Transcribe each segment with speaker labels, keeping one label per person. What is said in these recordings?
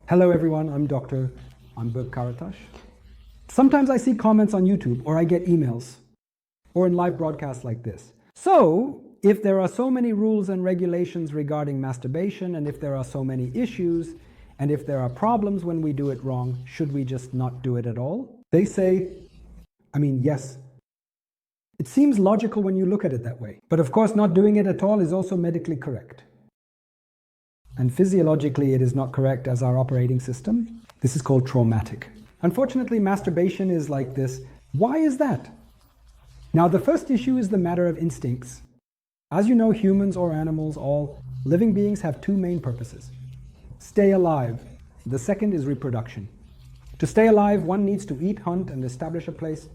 Speaker 1: Hello everyone, I'm drberkkkaratas. Sometimes I see comments on YouTube or I get emails or in live broadcasts like this. So, if there are so many rules and regulations regarding masturbation, and if there are so many issues, and if there are problems when we do it wrong, should we just not do it at all? They say, yes. It seems logical when you look at it that way. But of course, not doing it at all is also medically correct. And physiologically, it is not correct as our operating system. This is called traumatic. Unfortunately, masturbation is like this. Why is that? Now, the first issue is the matter of instincts. As you know, humans or animals, all living beings have two main purposes. Stay alive. The second is reproduction. To stay alive, one needs to eat, hunt, and establish a place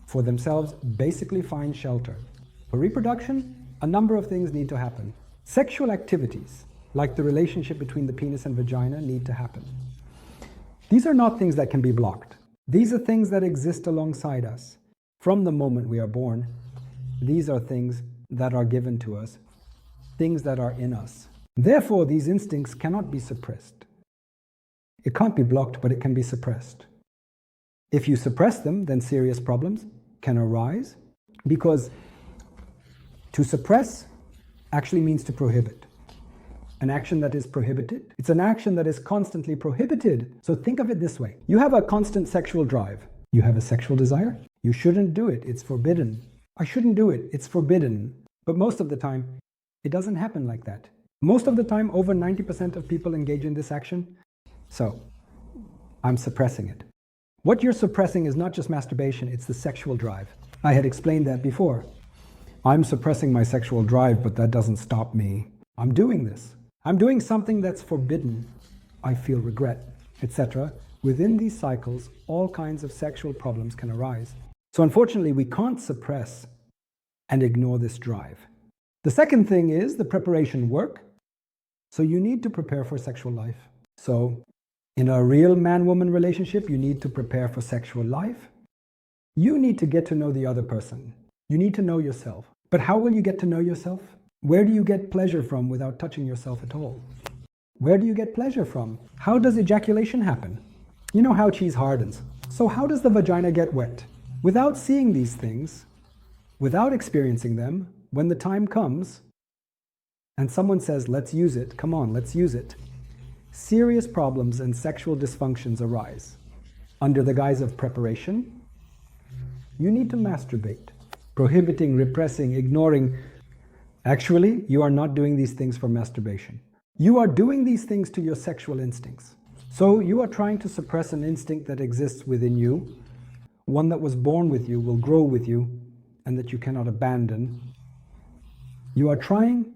Speaker 1: for themselves, basically find shelter. For reproduction, a number of things need to happen. Sexual activities, like the relationship between the penis and vagina, need to happen. These are not things that can be blocked. These are things that exist alongside us. From the moment we are born, these are things that are given to us, things that are in us. Therefore, these instincts cannot be suppressed. It can't be blocked, but it can be suppressed. If you suppress them, then serious problems can arise, because to suppress actually means to prohibit. An action that is prohibited, it's an action that is constantly prohibited. So think of it this way. You have a constant sexual drive. You have a sexual desire. You shouldn't do it. It's forbidden. I shouldn't do it. It's forbidden. But most of the time, it doesn't happen like that. Most of the time, over 90% of people engage in this action. So, I'm suppressing it. What you're suppressing is not just masturbation, it's the sexual drive. I had explained that before. I'm suppressing my sexual drive, but that doesn't stop me. I'm doing this. I'm doing something that's forbidden. I feel regret, etc. Within these cycles, all kinds of sexual problems can arise. So unfortunately, we can't suppress and ignore this drive. The second thing is the preparation work. So you need to prepare for sexual life. So in a real man-woman relationship, you need to prepare for sexual life. You need to get to know the other person. You need to know yourself. But how will you get to know yourself? Where do you get pleasure from without touching yourself at all? Where do you get pleasure from? How does ejaculation happen? You know how cheese hardens. So how does the vagina get wet? Without seeing these things, without experiencing them, when the time comes and someone says, let's use it, come on, let's use it, serious problems and sexual dysfunctions arise. Under the guise of preparation, you need to masturbate, prohibiting, repressing, ignoring. Actually, you are not doing these things for masturbation. You are doing these things to your sexual instincts. So you are trying to suppress an instinct that exists within you, one that was born with you, will grow with you, and that you cannot abandon. You are trying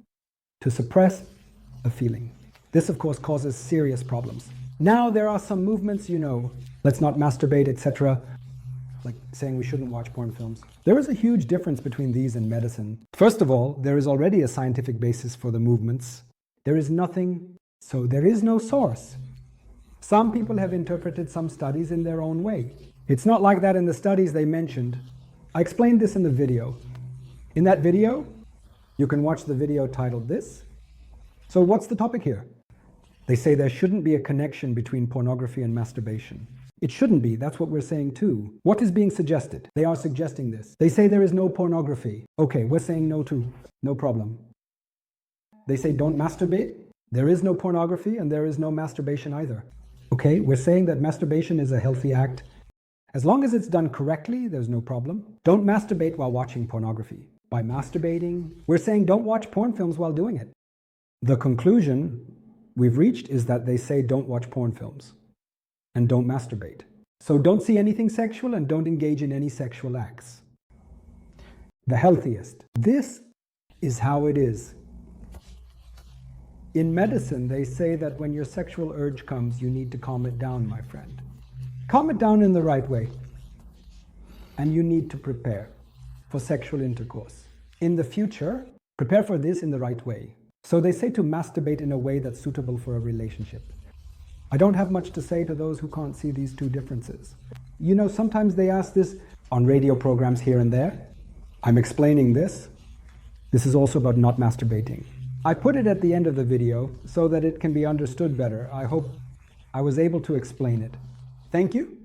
Speaker 1: to suppress a feeling. This, of course, causes serious problems. Now there are some movements, let's not masturbate, etc., like saying we shouldn't watch porn films. There is a huge difference between these and medicine. First of all, there is already a scientific basis for the movements. There is nothing, so there is no source. Some people have interpreted some studies in their own way. It's not like that in the studies they mentioned. I explained this in the video. In that video, you can watch the video titled this. So what's the topic here? They say there shouldn't be a connection between pornography and masturbation. It shouldn't be. That's what we're saying too. What is being suggested? They are suggesting this. They say there is no pornography. Okay, we're saying no too. No problem. They say don't masturbate. There is no pornography and there is no masturbation either. Okay, we're saying that masturbation is a healthy act. As long as it's done correctly, there's no problem. Don't masturbate while watching pornography. By masturbating, we're saying don't watch porn films while doing it. The conclusion we've reached is that they say don't watch porn films and don't masturbate. So don't see anything sexual and don't engage in any sexual acts. The healthiest. This is how it is. In medicine, they say that when your sexual urge comes, you need to calm it down, my friend. Calm it down in the right way. And you need to prepare for sexual intercourse. In the future, prepare for this in the right way. So they say to masturbate in a way that's suitable for a relationship. I don't have much to say to those who can't see these two differences. Sometimes they ask this on radio programs here and there. I'm explaining this. This is also about not masturbating. I put it at the end of the video so that it can be understood better. I hope I was able to explain it. Thank you.